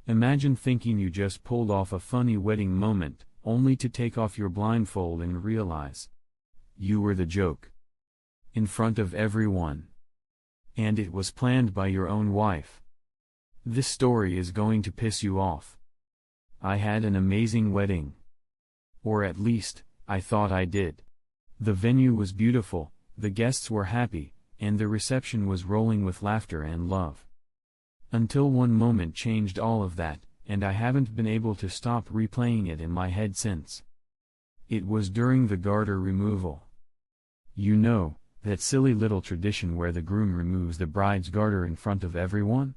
Imagine thinking you just pulled off a funny wedding moment, only to take off your blindfold and realize you were the joke. In front of everyone. And it was planned by your own wife. This story is going to piss you off. I had an amazing wedding. Or at least, I thought I did. The venue was beautiful, the guests were happy, and the reception was rolling with laughter and love. Until one moment changed all of that, and I haven't been able to stop replaying it in my head since. It was during the garter removal. You know, that silly little tradition where the groom removes the bride's garter in front of everyone?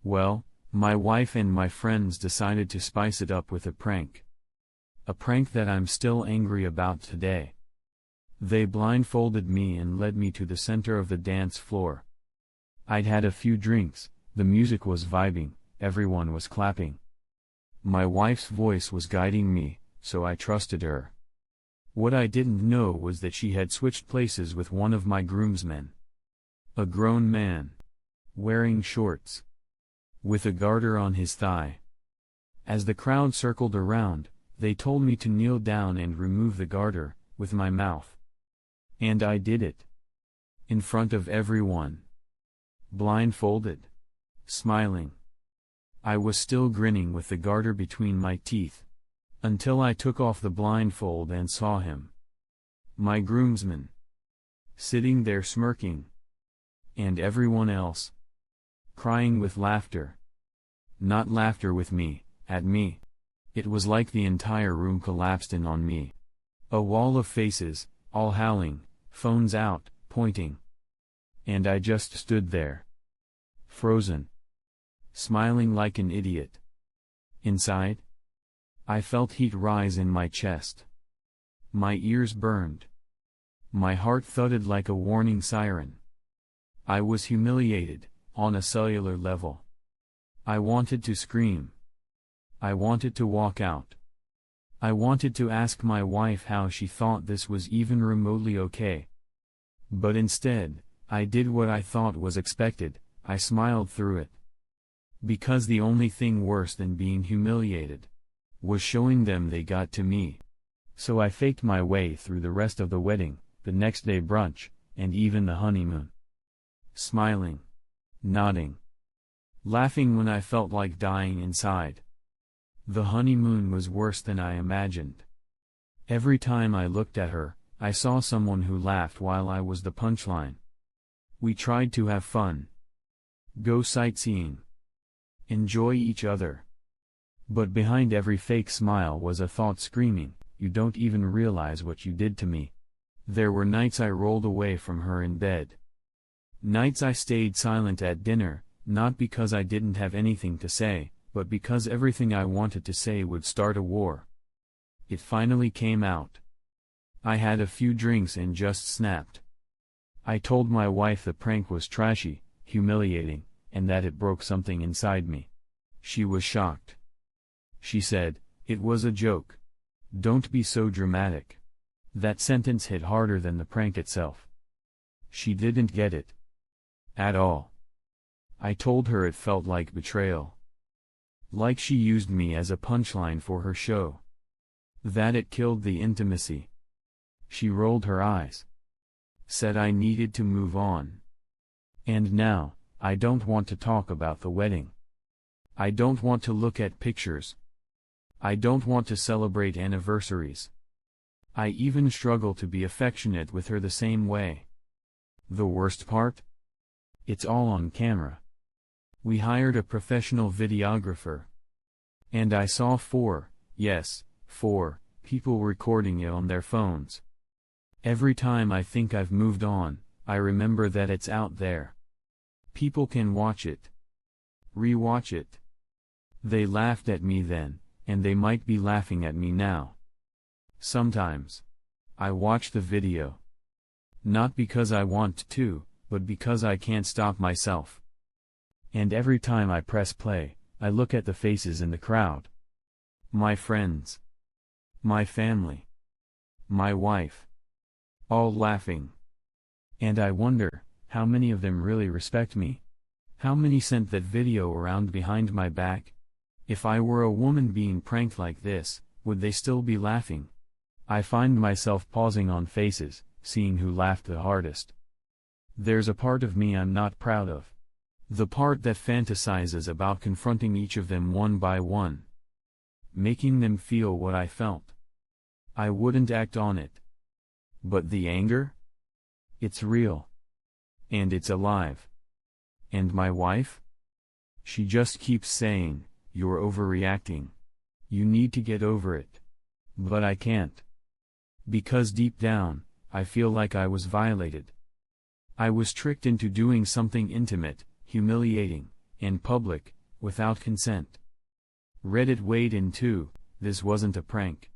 Well, my wife and my friends decided to spice it up with a prank. A prank that I'm still angry about today. They blindfolded me and led me to the center of the dance floor. I'd had a few drinks, the music was vibing, everyone was clapping. My wife's voice was guiding me, so I trusted her. What I didn't know was that she had switched places with one of my groomsmen. A grown man. Wearing shorts. With a garter on his thigh. As the crowd circled around, they told me to kneel down and remove the garter, with my mouth. And I did it. In front of everyone. Blindfolded. Smiling. I was still grinning with the garter between my teeth. Until I took off the blindfold and saw him. My groomsman. Sitting there smirking. And everyone else. Crying with laughter. Not laughter with me, at me. It was like the entire room collapsed in on me. A wall of faces, all howling, phones out, pointing. And I just stood there. Frozen. Smiling like an idiot. Inside? I felt heat rise in my chest. My ears burned. My heart thudded like a warning siren. I was humiliated, on a cellular level. I wanted to scream. I wanted to walk out. I wanted to ask my wife how she thought this was even remotely okay. But instead, I did what I thought was expected, I smiled through it. Because the only thing worse than being humiliated was showing them they got to me. So I faked my way through the rest of the wedding, the next day brunch, and even the honeymoon. Smiling. Nodding. Laughing when I felt like dying inside. The honeymoon was worse than I imagined. Every time I looked at her, I saw someone who laughed while I was the punchline. We tried to have fun. Go sightseeing. Enjoy each other. But behind every fake smile was a thought screaming, "You don't even realize what you did to me." There were nights I rolled away from her in bed. Nights I stayed silent at dinner, not because I didn't have anything to say, but because everything I wanted to say would start a war. It finally came out. I had a few drinks and just snapped. I told my wife the prank was trashy, humiliating, and that it broke something inside me. She was shocked. She said, "It was a joke. Don't be so dramatic." That sentence hit harder than the prank itself. She didn't get it. At all. I told her it felt like betrayal. Like she used me as a punchline for her show. That it killed the intimacy. She rolled her eyes. Said I needed to move on. And now, I don't want to talk about the wedding. I don't want to look at pictures. I don't want to celebrate anniversaries. I even struggle to be affectionate with her the same way. The worst part? It's all on camera. We hired a professional videographer. And I saw four people recording it on their phones. Every time I think I've moved on, I remember that it's out there. People can watch it. Re-watch it. They laughed at me then, and they might be laughing at me now. Sometimes. I watch the video. Not because I want to, but because I can't stop myself. And every time I press play, I look at the faces in the crowd. My friends. My family. My wife. All laughing. And I wonder, how many of them really respect me? How many sent that video around behind my back? If I were a woman being pranked like this, would they still be laughing? I find myself pausing on faces, seeing who laughed the hardest. There's a part of me I'm not proud of. The part that fantasizes about confronting each of them one by one. Making them feel what I felt. I wouldn't act on it. But the anger? It's real. And it's alive. And my wife? She just keeps saying, "You're overreacting. You need to get over it." But I can't. Because deep down, I feel like I was violated. I was tricked into doing something intimate, humiliating, and public, without consent. Reddit weighed in too. This wasn't a prank.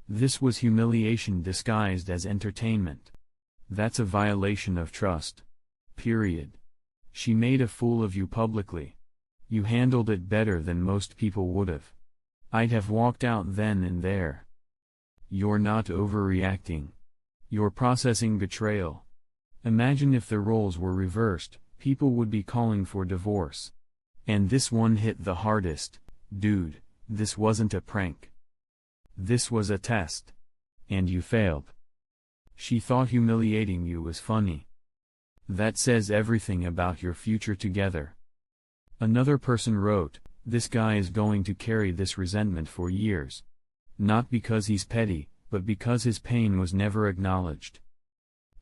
This was humiliation disguised as entertainment. That's a violation of trust. Period. She made a fool of you publicly. You handled it better than most people would've. I'd have walked out then and there. You're not overreacting. You're processing betrayal. Imagine if the roles were reversed, people would be calling for divorce. And this one hit the hardest. Dude, this wasn't a prank. This was a test. And you failed. She thought humiliating you was funny. That says everything about your future together. Another person wrote, "This guy is going to carry this resentment for years. Not because he's petty, but because his pain was never acknowledged."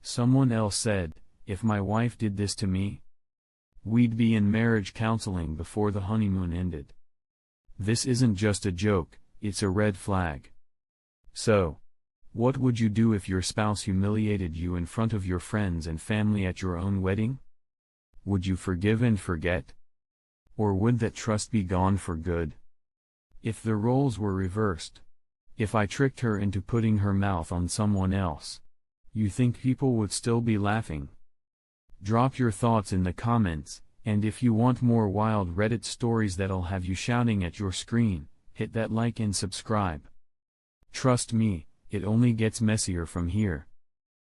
Someone else said, "If my wife did this to me, we'd be in marriage counseling before the honeymoon ended." This isn't just a joke, it's a red flag. So, what would you do if your spouse humiliated you in front of your friends and family at your own wedding? Would you forgive and forget? Or would that trust be gone for good? If the roles were reversed, if I tricked her into putting her mouth on someone else, you think people would still be laughing? Drop your thoughts in the comments, and if you want more wild Reddit stories that'll have you shouting at your screen, hit that like and subscribe. Trust me, it only gets messier from here.